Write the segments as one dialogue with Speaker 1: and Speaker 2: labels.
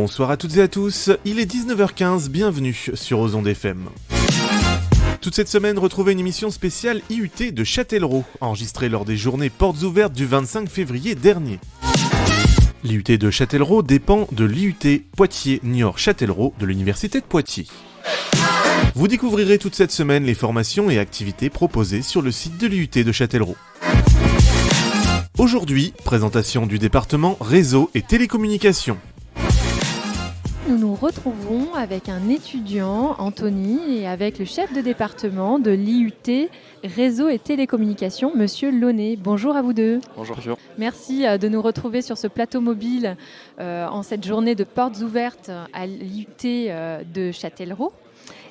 Speaker 1: Bonsoir à toutes et à tous, il est 19h15, bienvenue sur Ozon FM. Toute cette semaine, retrouvez une émission spéciale IUT de Châtellerault, enregistrée lors des journées portes ouvertes du 25 février dernier. L'IUT de Châtellerault dépend de l'IUT Poitiers-Niort-Châtellerault de l'Université de Poitiers. Vous découvrirez toute cette semaine les formations et activités proposées sur le site de l'IUT de Châtellerault. Aujourd'hui, présentation du département Réseau et Télécommunications.
Speaker 2: Nous nous retrouvons avec un étudiant, Anthony, et avec le chef de département de l'IUT Réseau et Télécommunications, Monsieur Launay. Bonjour à vous deux.
Speaker 3: Bonjour.
Speaker 2: Merci de nous retrouver sur ce plateau mobile en cette journée de portes ouvertes à l'IUT de Châtellerault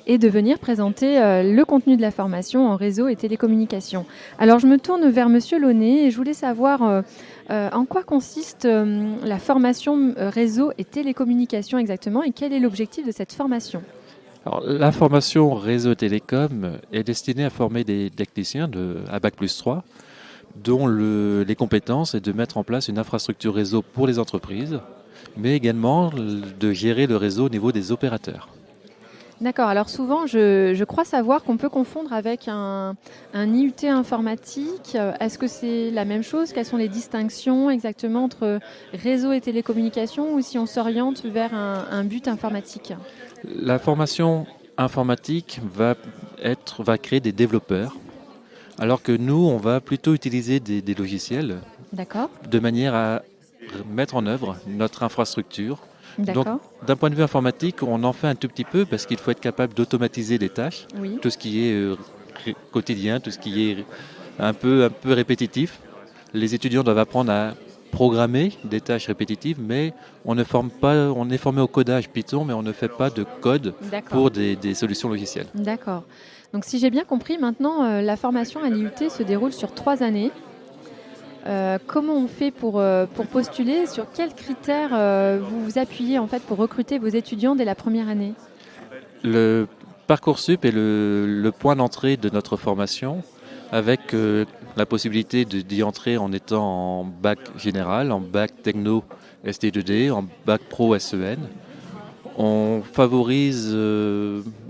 Speaker 2: et de venir présenter le contenu de la formation en réseau et télécommunications. Alors je me tourne vers Monsieur Launay et je voulais savoir en quoi consiste la formation réseau et télécommunications exactement et quel est l'objectif de cette formation.
Speaker 3: Alors, la formation réseau télécom est destinée à former des techniciens à Bac+3 dont les compétences est de mettre en place une infrastructure réseau pour les entreprises, mais également de gérer le réseau au niveau des opérateurs.
Speaker 2: D'accord, alors souvent je crois savoir qu'on peut confondre avec un IUT informatique. Est-ce que c'est la même chose? Quelles sont les distinctions exactement entre réseau et télécommunications ou si on s'oriente vers un but informatique?
Speaker 3: La formation informatique va créer des développeurs, alors que nous, on va plutôt utiliser des logiciels.
Speaker 2: D'accord.
Speaker 3: De manière à mettre en œuvre notre infrastructure.
Speaker 2: D'accord.
Speaker 3: Donc, d'un point de vue informatique, on en fait un tout petit peu parce qu'il faut être capable d'automatiser des tâches,
Speaker 2: Oui.
Speaker 3: tout ce qui est quotidien, tout ce qui est un peu répétitif. Les étudiants doivent apprendre à programmer des tâches répétitives, mais on est formé au codage Python, mais on ne fait pas de code pour des solutions logicielles.
Speaker 2: D'accord. Donc si j'ai bien compris, maintenant, la formation à l'IUT se déroule sur 3 années. Comment on fait pour postuler? Sur quels critères vous vous appuyez en fait pour recruter vos étudiants dès la première année?
Speaker 3: Le Parcoursup est le point d'entrée de notre formation, avec la possibilité d'y entrer en étant en bac général, en bac techno ST2D, en bac pro SEN. On favorise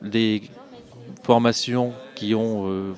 Speaker 3: les formations qui ont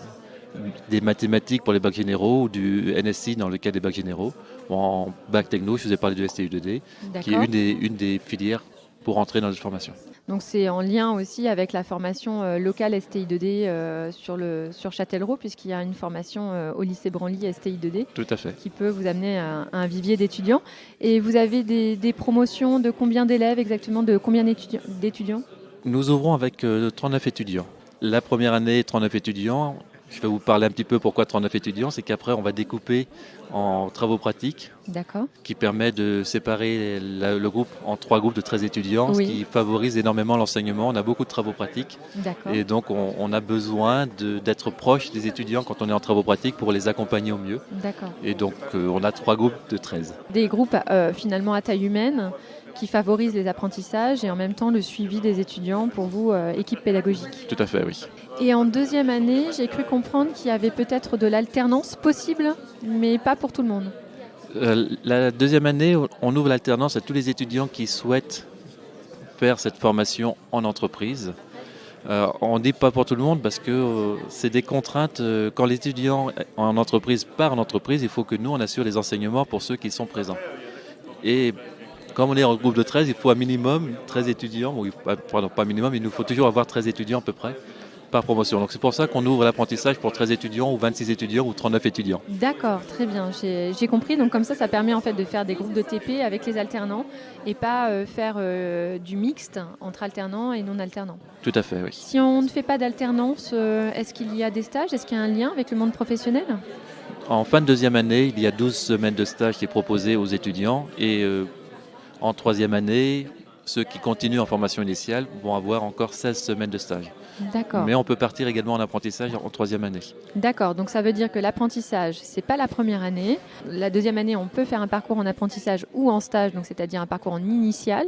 Speaker 3: des mathématiques pour les bacs généraux ou du NSI dans le cas des bacs généraux. En bac techno, je vous ai parlé du STU2D, qui est une des filières pour entrer dans notre formation.
Speaker 2: Donc c'est en lien aussi avec la formation locale STI2D sur Châtellerault, puisqu'il y a une formation au lycée Branly STI2D.
Speaker 3: Tout à fait.
Speaker 2: Qui peut vous amener à un vivier d'étudiants. Et vous avez des promotions de combien d'élèves exactement, de combien d'étudiants?
Speaker 3: Nous ouvrons avec 39 étudiants. La première année, 39 étudiants. Je vais vous parler un petit peu pourquoi 39 étudiants. C'est qu'après, on va découper en travaux pratiques.
Speaker 2: D'accord.
Speaker 3: Qui permet de séparer le groupe en 3 groupes de 13 étudiants,
Speaker 2: Oui.
Speaker 3: ce qui favorise énormément l'enseignement. On a beaucoup de travaux pratiques.
Speaker 2: D'accord.
Speaker 3: Et donc, on a besoin d'être proche des étudiants quand on est en travaux pratiques pour les accompagner au mieux.
Speaker 2: D'accord.
Speaker 3: Et donc, on a 3 groupes de 13.
Speaker 2: Des groupes finalement à taille humaine qui favorisent les apprentissages et en même temps le suivi des étudiants pour vous, équipe pédagogique.
Speaker 3: Tout à fait, oui.
Speaker 2: Et en deuxième année, j'ai cru comprendre qu'il y avait peut-être de l'alternance possible, mais pas pour tout le monde.
Speaker 3: La deuxième année, on ouvre l'alternance à tous les étudiants qui souhaitent faire cette formation en entreprise. On ne dit pas pour tout le monde parce que c'est des contraintes. Quand l'étudiant en entreprise part en entreprise, il faut que nous, on assure les enseignements pour ceux qui sont présents. Et comme on est en groupe de 13, il faut un minimum 13 étudiants. Pardon, pas minimum, il nous faut toujours avoir 13 étudiants à peu près par promotion. Donc c'est pour ça qu'on ouvre l'apprentissage pour 13 étudiants ou 26 étudiants ou 39 étudiants.
Speaker 2: D'accord, très bien, j'ai compris. Donc comme ça permet en fait de faire des groupes de TP avec les alternants et pas faire du mixte entre alternants et non alternants.
Speaker 3: Tout à fait, oui.
Speaker 2: Si on ne fait pas d'alternance, est-ce qu'il y a des stages? Est-ce qu'il y a un lien avec le monde professionnel?
Speaker 3: En fin de deuxième année, il y a 12 semaines de stage qui est proposé aux étudiants et en troisième année, ceux qui continuent en formation initiale vont avoir encore 16 semaines de stage.
Speaker 2: D'accord.
Speaker 3: Mais on peut partir également en apprentissage en troisième année.
Speaker 2: D'accord, donc ça veut dire que l'apprentissage, c'est pas la première année. La deuxième année, on peut faire un parcours en apprentissage ou en stage, donc c'est-à-dire un parcours en initial.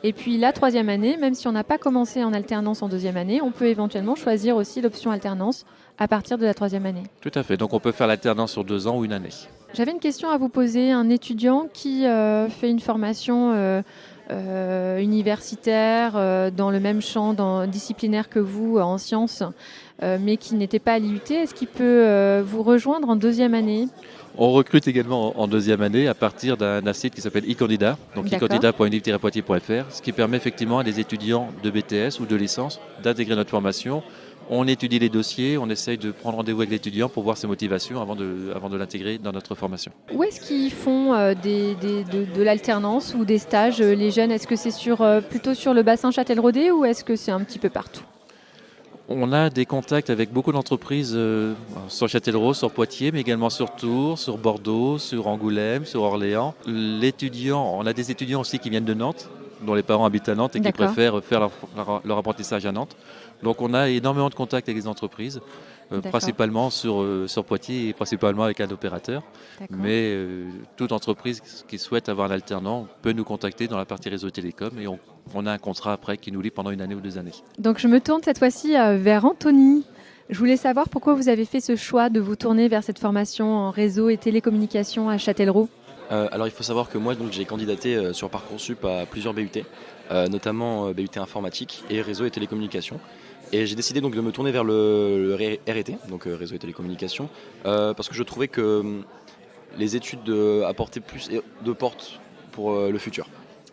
Speaker 2: Et puis la troisième année, même si on n'a pas commencé en alternance en deuxième année, on peut éventuellement choisir aussi l'option alternance à partir de la troisième année.
Speaker 3: Tout à fait, donc on peut faire l'alternance sur 2 ans ou une année.
Speaker 2: J'avais une question à vous poser. Un étudiant qui fait une formation universitaire dans le même champ disciplinaire que vous en sciences, mais qui n'était pas à l'IUT, est-ce qu'il peut vous rejoindre en deuxième année ?
Speaker 3: On recrute également en deuxième année à partir d'un site qui s'appelle eCandida, donc eCandida.univ-poitiers.fr, ce qui permet effectivement à des étudiants de BTS ou de licence d'intégrer notre formation. On étudie les dossiers, on essaye de prendre rendez-vous avec l'étudiant pour voir ses motivations avant de l'intégrer dans notre formation.
Speaker 2: Où est-ce qu'ils font de l'alternance ou des stages, les jeunes ? Est-ce que c'est plutôt sur le bassin Châtelleraudais ou est-ce que c'est un petit peu partout ?
Speaker 3: On a des contacts avec beaucoup d'entreprises sur Châtellerault, sur Poitiers, mais également sur Tours, sur Bordeaux, sur Angoulême, sur Orléans. On a des étudiants aussi qui viennent de Nantes, dont les parents habitent à Nantes et qui préfèrent faire leur apprentissage à Nantes. Donc on a énormément de contacts avec les entreprises, principalement sur Poitiers et principalement avec un opérateur. D'accord. Mais toute entreprise qui souhaite avoir un alternant peut nous contacter dans la partie réseau télécom et on a un contrat après qui nous lie pendant 1 année ou 2 années.
Speaker 2: Donc je me tourne cette fois-ci vers Anthony. Je voulais savoir pourquoi vous avez fait ce choix de vous tourner vers cette formation en réseau et télécommunications à Châtellerault.
Speaker 4: Alors il faut savoir que moi j'ai candidaté sur Parcoursup à plusieurs BUT, notamment BUT informatique et réseau et télécommunications. Et j'ai décidé donc de me tourner vers le RET, donc réseau et télécommunications, parce que je trouvais que les études apportaient plus de portes pour le futur.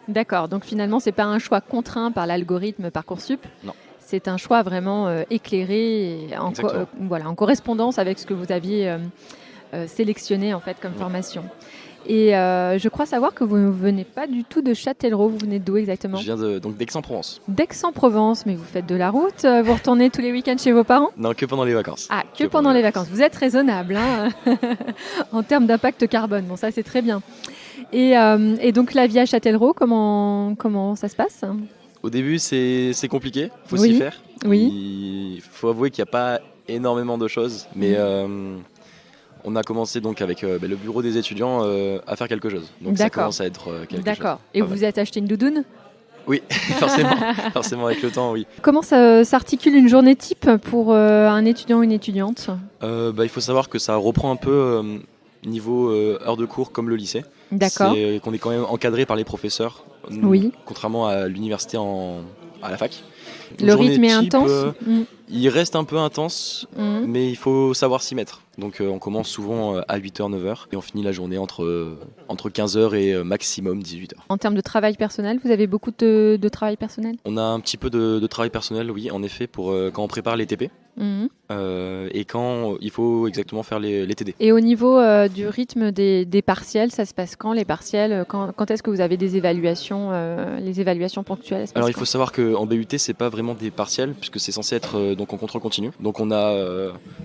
Speaker 2: D'accord, donc finalement c'est pas un choix contraint par l'algorithme Parcoursup.
Speaker 4: Non.
Speaker 2: C'est un choix vraiment éclairé et en correspondance avec ce que vous aviez sélectionné en fait comme formation. Et je crois savoir que vous ne venez pas du tout de Châtellerault. Vous venez d'où exactement ?
Speaker 4: Je viens donc d'Aix-en-Provence.
Speaker 2: D'Aix-en-Provence, mais vous faites de la route. Vous retournez tous les week-ends chez vos parents ?
Speaker 4: Non, que pendant les vacances.
Speaker 2: Ah, que pendant les vacances. Vous êtes raisonnable hein en termes d'impact carbone. Bon, ça c'est très bien. Et donc la vie à Châtellerault, comment ça se passe ?
Speaker 4: Au début, c'est compliqué. Il faut
Speaker 2: s'y
Speaker 4: faire.
Speaker 2: Oui.
Speaker 4: Il faut avouer qu'il n'y a pas énormément de choses, mais on a commencé donc avec le bureau des étudiants à faire quelque chose. Donc ça commence à être quelque chose.
Speaker 2: D'accord. Et vous vous êtes acheté une doudoune ?
Speaker 4: Oui, forcément avec le temps, oui.
Speaker 2: Comment ça s'articule une journée type pour un étudiant ou une étudiante ?
Speaker 4: Il faut savoir que ça reprend un peu niveau heures de cours comme le lycée.
Speaker 2: D'accord.
Speaker 4: C'est qu'on est quand même encadré par les professeurs, contrairement à l'université à la fac.
Speaker 2: Le rythme est intense.
Speaker 4: Il reste un peu intense, mais il faut savoir s'y mettre. Donc on commence souvent à 8h, 9h et on finit la journée entre 15h et maximum 18h.
Speaker 2: En termes de travail personnel, vous avez beaucoup de travail personnel ?
Speaker 4: On a un petit peu de travail personnel, oui, en effet, pour quand on prépare les TP et quand il faut exactement faire les TD.
Speaker 2: Et au niveau du rythme des partiels, ça se passe quand les partiels ? Quand est-ce que vous avez des évaluations, les évaluations ponctuelles ?
Speaker 4: Alors il faut savoir qu'en BUT, c'est pas vraiment des partiels puisque c'est censé être donc en contrôle continu. Donc on a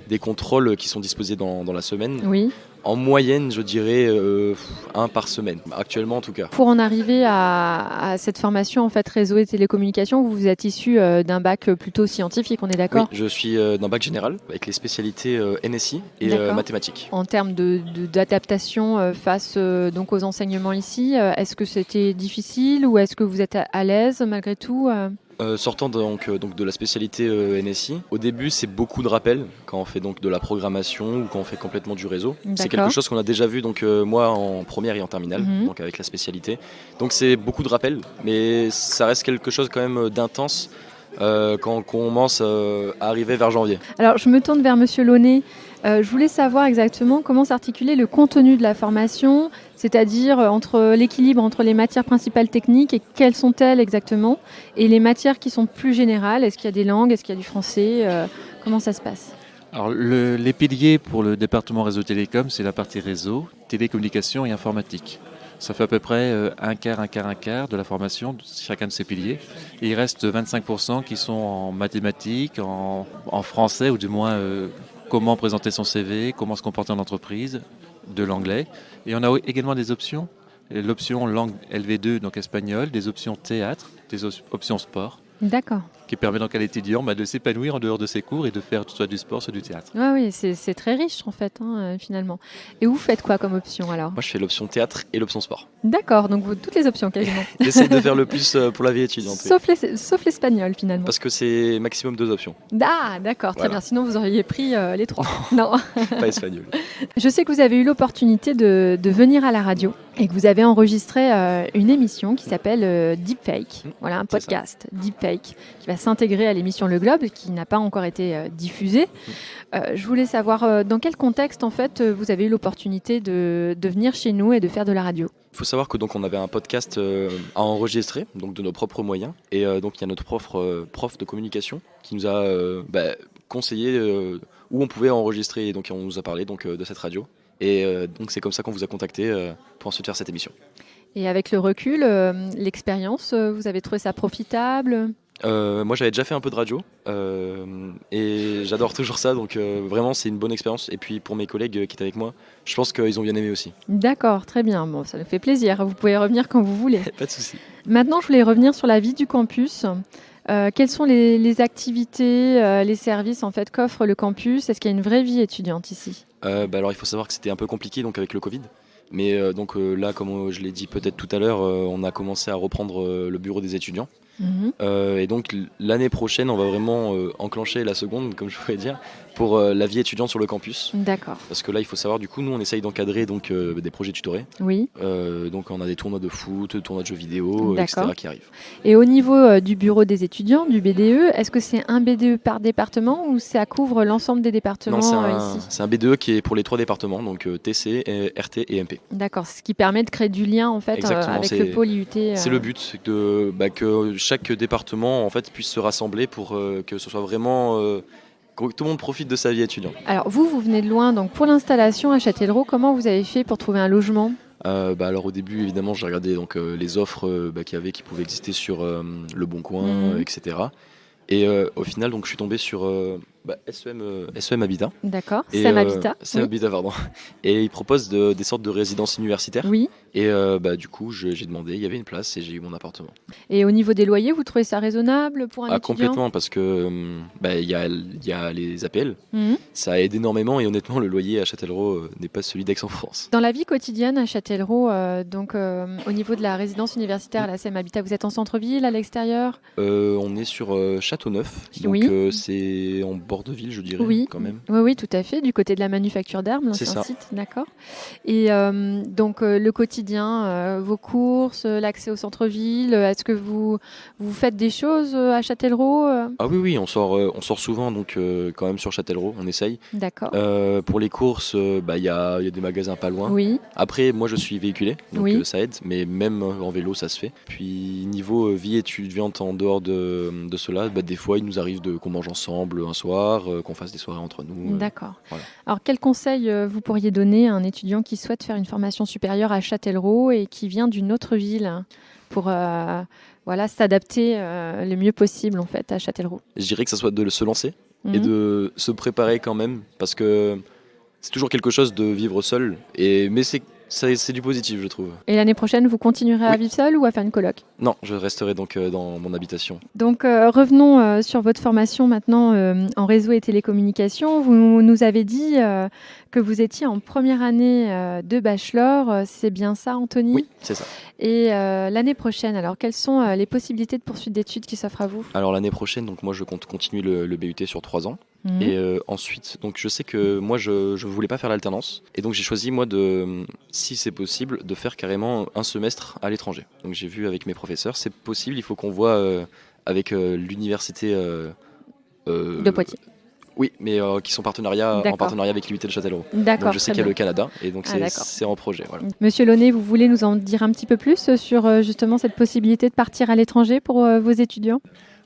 Speaker 4: des contrôles qui sont disposés dans la semaine.
Speaker 2: Oui.
Speaker 4: En moyenne, je dirais 1 par semaine, actuellement en tout cas.
Speaker 2: Pour en arriver à cette formation en fait réseau et télécommunications, vous êtes issu d'un bac plutôt scientifique, on est d'accord ?
Speaker 4: Oui, je suis d'un bac général avec les spécialités NSI et mathématiques.
Speaker 2: En termes d'adaptation face donc aux enseignements ici, est-ce que c'était difficile ou est-ce que vous êtes à l'aise malgré tout ?
Speaker 4: Sortant donc de la spécialité NSI, au début c'est beaucoup de rappels quand on fait donc de la programmation ou quand on fait complètement du réseau.
Speaker 2: D'accord.
Speaker 4: C'est quelque chose qu'on a déjà vu donc moi en première et en terminale, donc avec la spécialité. Donc c'est beaucoup de rappels, mais ça reste quelque chose quand même d'intense quand on commence à arriver vers janvier.
Speaker 2: Alors je me tourne vers Monsieur Launay. Je voulais savoir exactement comment s'articulait le contenu de la formation, c'est-à-dire l'équilibre entre les matières principales techniques et quelles sont-elles exactement, et les matières qui sont plus générales. Est-ce qu'il y a des langues, est-ce qu'il y a du français, comment ça se passe ?
Speaker 3: Alors les piliers pour le département réseau télécom, c'est la partie réseau, télécommunications et informatique. Ça fait à peu près un quart de la formation, chacun de ces piliers. Et il reste 25% qui sont en mathématiques, en français, ou du moins comment présenter son CV, comment se comporter en entreprise, de l'anglais. Et on a également des options. L'option langue LV2, donc espagnol, des options théâtre, des options sport.
Speaker 2: D'accord.
Speaker 3: Qui permet donc à l'étudiant de s'épanouir en dehors de ses cours et de faire soit du sport, soit du théâtre.
Speaker 2: Oui, c'est très riche en fait, finalement. Et vous faites quoi comme option alors ?
Speaker 4: Moi je fais l'option théâtre et l'option sport.
Speaker 2: D'accord, donc toutes les options quasiment.
Speaker 4: J'essaie de faire le plus pour la vie étudiante.
Speaker 2: Sauf l'espagnol finalement.
Speaker 4: Parce que c'est maximum 2 options.
Speaker 2: Ah d'accord, très bien, sinon vous auriez pris les 3. Non.
Speaker 4: Pas espagnol.
Speaker 2: Je sais que vous avez eu l'opportunité de venir à la radio et que vous avez enregistré une émission qui s'appelle Deepfake. Voilà, un
Speaker 4: c'est ça.
Speaker 2: podcast Deepfake qui va s'intégrer à l'émission Le Globe, qui n'a pas encore été diffusée. Je voulais savoir dans quel contexte en fait vous avez eu l'opportunité de venir chez nous et de faire de la radio.
Speaker 4: Il faut savoir que donc on avait un podcast à enregistrer, donc de nos propres moyens, et donc il y a notre prof de communication qui nous a conseillé où on pouvait enregistrer, et donc on nous a parlé donc de cette radio, et donc c'est comme ça qu'on vous a contacté pour ensuite faire cette émission.
Speaker 2: Et avec le recul, l'expérience, vous avez trouvé ça profitable?
Speaker 4: Moi j'avais déjà fait un peu de radio et j'adore toujours ça, donc vraiment c'est une bonne expérience, et puis pour mes collègues qui étaient avec moi, je pense qu'ils ont bien aimé aussi.
Speaker 2: D'accord, très bien. Bon, ça nous fait plaisir. Vous pouvez revenir quand vous voulez.
Speaker 4: Pas de souci.
Speaker 2: Maintenant, je voulais revenir sur la vie du campus. Quelles sont les activités, les services en fait qu'offre le campus? Est-ce qu'il y a une vraie vie étudiante ici?
Speaker 4: Alors il faut savoir que c'était un peu compliqué donc avec le Covid, mais là comme je l'ai dit peut-être tout à l'heure, on a commencé à reprendre le bureau des étudiants.
Speaker 2: Mhm.
Speaker 4: Et donc l'année prochaine, on va vraiment enclencher la seconde, comme je pourrais dire, pour la vie étudiante sur le campus.
Speaker 2: D'accord.
Speaker 4: Parce que là, il faut savoir, du coup, nous, on essaye d'encadrer donc des projets tutorés.
Speaker 2: Oui.
Speaker 4: Donc on a des tournois de foot, tournois de jeux vidéo, etc.
Speaker 2: D'accord.
Speaker 4: qui arrivent.
Speaker 2: Et au niveau du bureau des étudiants, du BDE, est-ce que c'est un BDE par département ou ça couvre l'ensemble des départements
Speaker 4: Non,
Speaker 2: ici?
Speaker 4: c'est un BDE qui est pour les 3 départements, donc TC, RT et MP.
Speaker 2: D'accord, ce qui permet de créer du lien en fait
Speaker 4: Exactement,
Speaker 2: avec
Speaker 4: c'est-
Speaker 2: le pôle IUT.
Speaker 4: C'est le but, c'est que chaque département en fait puisse se rassembler pour que ce soit vraiment que tout le monde profite de sa vie étudiante.
Speaker 2: Alors vous venez de loin, donc pour l'installation à Châtellerault, comment vous avez fait pour trouver un logement?
Speaker 4: Alors au début évidemment j'ai regardé donc les offres qui pouvaient exister sur Le Bon Coin,
Speaker 2: Mhm.
Speaker 4: etc. Et au final donc je suis tombé sur SEM Habitat.
Speaker 2: D'accord,
Speaker 4: Et,
Speaker 2: Sam Habitat.
Speaker 4: SEM
Speaker 2: Oui.
Speaker 4: Habitat, pardon. Et ils proposent des sortes de résidences universitaires.
Speaker 2: Oui.
Speaker 4: Et du coup j'ai demandé, il y avait une place et j'ai eu mon appartement.
Speaker 2: Et au niveau des loyers, vous trouvez ça raisonnable pour un étudiant?
Speaker 4: Complètement, parce que il y a les APL,
Speaker 2: Mhm.
Speaker 4: ça aide énormément, et honnêtement le loyer à Châtellerault n'est pas celui d'Aix-en-Provence.
Speaker 2: Dans la vie quotidienne à Châtellerault, au niveau de la résidence universitaire à la SEM Habitat, vous êtes en centre-ville, à l'extérieur?
Speaker 4: On est sur Châteauneuf, donc
Speaker 2: Oui.
Speaker 4: c'est en bord de ville je dirais
Speaker 2: Oui.
Speaker 4: quand même.
Speaker 2: Oui, tout à fait, du côté de la manufacture d'armes,
Speaker 4: C'est
Speaker 2: l'ancien
Speaker 4: ça.
Speaker 2: site, d'accord. Et donc le quotidien, vos courses, l'accès au centre-ville, est-ce que vous faites des choses à Châtellerault?
Speaker 4: Ah oui, on sort souvent donc quand même sur Châtellerault, on essaye.
Speaker 2: D'accord.
Speaker 4: Pour les courses, il y a des magasins pas loin.
Speaker 2: Oui,
Speaker 4: Après, moi je suis véhiculé, donc
Speaker 2: Oui.
Speaker 4: ça aide, mais même en vélo ça se fait. Puis niveau vie étudiante en dehors de cela, des fois il nous arrive qu'on mange ensemble un soir, qu'on fasse des soirées entre nous.
Speaker 2: d'accord.
Speaker 4: voilà.
Speaker 2: Alors quel conseil vous pourriez donner à un étudiant qui souhaite faire une formation supérieure à Châtellerault et qui vient d'une autre ville pour s'adapter le mieux possible en fait à Châtellerault?
Speaker 4: Je dirais que ça soit de se lancer et
Speaker 2: Mhm.
Speaker 4: de se préparer quand même, parce que c'est toujours quelque chose de vivre seul, mais c'est du positif je trouve.
Speaker 2: Et l'année prochaine, vous continuerez à
Speaker 4: Oui.
Speaker 2: vivre seul ou à faire une coloc?
Speaker 4: Non, je resterai donc dans mon habitation.
Speaker 2: Donc revenons sur votre formation maintenant en réseau et télécommunications. Vous nous avez dit que vous étiez en première année de bachelor. C'est bien ça, Anthony?
Speaker 4: Oui, c'est ça.
Speaker 2: Et l'année prochaine, alors quelles sont les possibilités de poursuite d'études qui s'offrent à vous?
Speaker 4: Alors l'année prochaine, donc moi je compte continuer le BUT sur 3 ans.
Speaker 2: Mhm.
Speaker 4: Et ensuite, donc je sais que moi je voulais pas faire l'alternance, et donc j'ai choisi moi si c'est possible, de faire carrément un semestre à l'étranger. Donc j'ai vu avec mes professeurs, c'est possible, il faut qu'on voit avec l'université
Speaker 2: De Poitiers.
Speaker 4: Oui, mais qui sont en partenariat avec l'IUT de Châtellerault.
Speaker 2: D'accord.
Speaker 4: Donc je sais
Speaker 2: très
Speaker 4: qu'il y a
Speaker 2: bien.
Speaker 4: le Canada, et donc
Speaker 2: Ah, d'accord.
Speaker 4: c'est en projet. Voilà.
Speaker 2: Monsieur Launay, vous voulez nous en dire un petit peu plus sur justement cette possibilité de partir à l'étranger pour vos étudiants?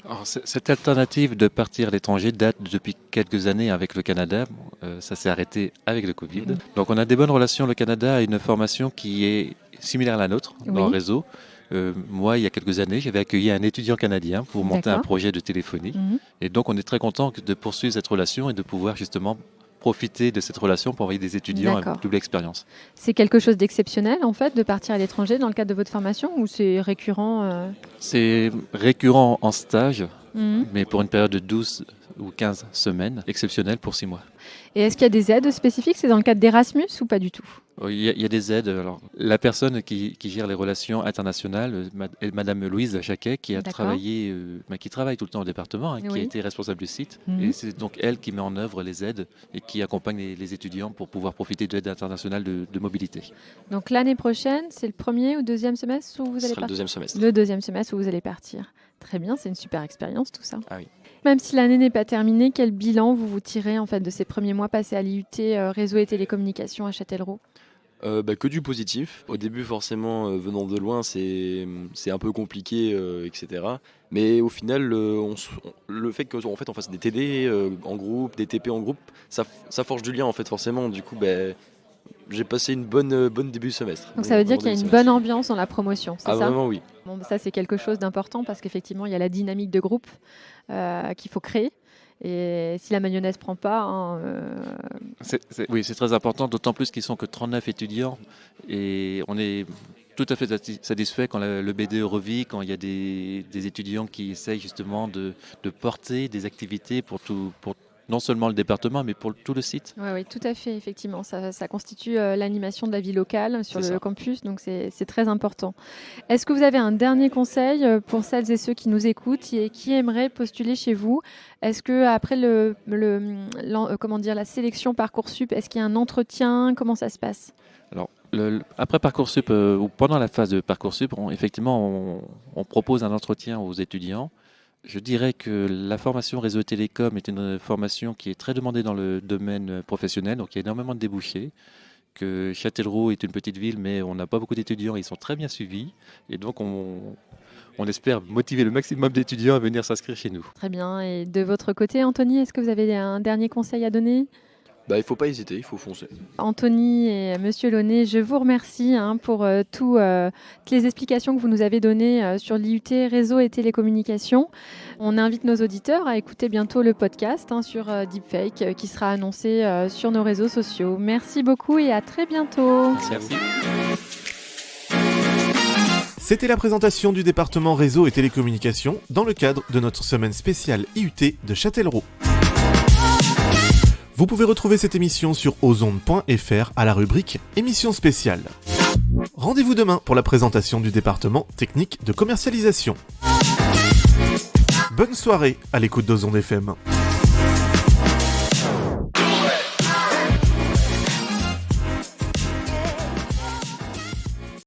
Speaker 3: Alors, cette alternative de partir à l'étranger date depuis quelques années avec le Canada. Ça s'est arrêté avec le Covid. Donc on a des bonnes relations. Le Canada a une formation qui est similaire à la nôtre dans le
Speaker 2: Oui.
Speaker 3: réseau. Moi, il y a quelques années, j'avais accueilli un étudiant canadien pour monter un
Speaker 2: D'accord.
Speaker 3: projet de téléphonie.
Speaker 2: Mhm.
Speaker 3: Et donc on est très content de poursuivre cette relation et de pouvoir justement profiter de cette relation pour envoyer des étudiants
Speaker 2: D'accord.
Speaker 3: avec double expérience.
Speaker 2: C'est quelque chose d'exceptionnel en fait de partir à l'étranger dans le cadre de votre formation ou c'est récurrent?
Speaker 3: C'est récurrent en stage, mais pour une période de 12 ou 15 semaines, exceptionnelle pour 6 mois.
Speaker 2: Et est-ce qu'il y a des aides spécifiques? C'est dans le cadre d'Erasmus ou pas du tout?
Speaker 3: Il y a des aides. Alors, la personne qui gère les relations internationales, Madame Louise Jacquet, qui a travaillé, qui travaille tout le temps au département, qui a été responsable du site. Et c'est donc elle qui met en œuvre les aides et qui accompagne les étudiants pour pouvoir profiter de l'aide internationale de mobilité.
Speaker 2: Donc l'année prochaine, c'est le premier ou deuxième semestre où vous allez partir?
Speaker 4: Le deuxième semestre.
Speaker 2: Le deuxième semestre où vous allez partir. Très bien, c'est une super expérience tout ça.
Speaker 4: Ah oui.
Speaker 2: Même si l'année n'est pas terminée, quel bilan vous tirez en fait de ces premiers mois passés à l'IUT Réseau et Télécommunications à Châtellerault?
Speaker 4: Que du positif. Au début, forcément, venant de loin, c'est un peu compliqué, etc. Mais au final, le fait qu'en fait, on fasse des TD en groupe, des TP en groupe, ça forge du lien, en fait, forcément. Du coup, j'ai passé une bonne début de semestre.
Speaker 2: Donc ça veut dire qu'il y a une bonne ambiance dans la promotion, c'est ça?
Speaker 4: Vraiment, oui.
Speaker 2: Bon, ça, c'est quelque chose d'important parce qu'effectivement, il y a la dynamique de groupe qu'il faut créer. Et si la mayonnaise prend pas...
Speaker 3: Oui, c'est très important, d'autant plus qu'ils sont que 39 étudiants. Et on est tout à fait satisfait quand le BDE revit, quand il y a des étudiants qui essayent justement de porter des activités pour non seulement le département, mais pour tout le site.
Speaker 2: Oui, tout à fait, effectivement. Ça constitue l'animation de la vie locale sur le campus, donc c'est très important. Est-ce que vous avez un dernier conseil pour celles et ceux qui nous écoutent et qui aimeraient postuler chez vous? Est-ce qu'après la sélection Parcoursup, est-ce qu'il y a un entretien? Comment ça se passe?
Speaker 3: Alors, après Parcoursup, ou pendant la phase de Parcoursup, on propose un entretien aux étudiants. Je dirais que la formation réseau et télécom est une formation qui est très demandée dans le domaine professionnel, donc il y a énormément de débouchés, que Châtellerault est une petite ville, mais on n'a pas beaucoup d'étudiants, ils sont très bien suivis, et donc on espère motiver le maximum d'étudiants à venir s'inscrire chez nous.
Speaker 2: Très bien, et de votre côté, Anthony, est-ce que vous avez un dernier conseil à donner ?
Speaker 4: Il ne faut pas hésiter, il faut foncer.
Speaker 2: Anthony et Monsieur Launay, je vous remercie pour toutes les explications que vous nous avez données sur l'IUT Réseau et Télécommunications. On invite nos auditeurs à écouter bientôt le podcast sur Deepfake qui sera annoncé sur nos réseaux sociaux. Merci beaucoup et à très bientôt.
Speaker 3: Merci à vous.
Speaker 1: C'était la présentation du département Réseau et Télécommunications dans le cadre de notre semaine spéciale IUT de Châtellerault. Vous pouvez retrouver cette émission sur ozondes.fr à la rubrique émission spéciale. Rendez-vous demain pour la présentation du département technique de commercialisation. Bonne soirée à l'écoute d'Ozondes FM.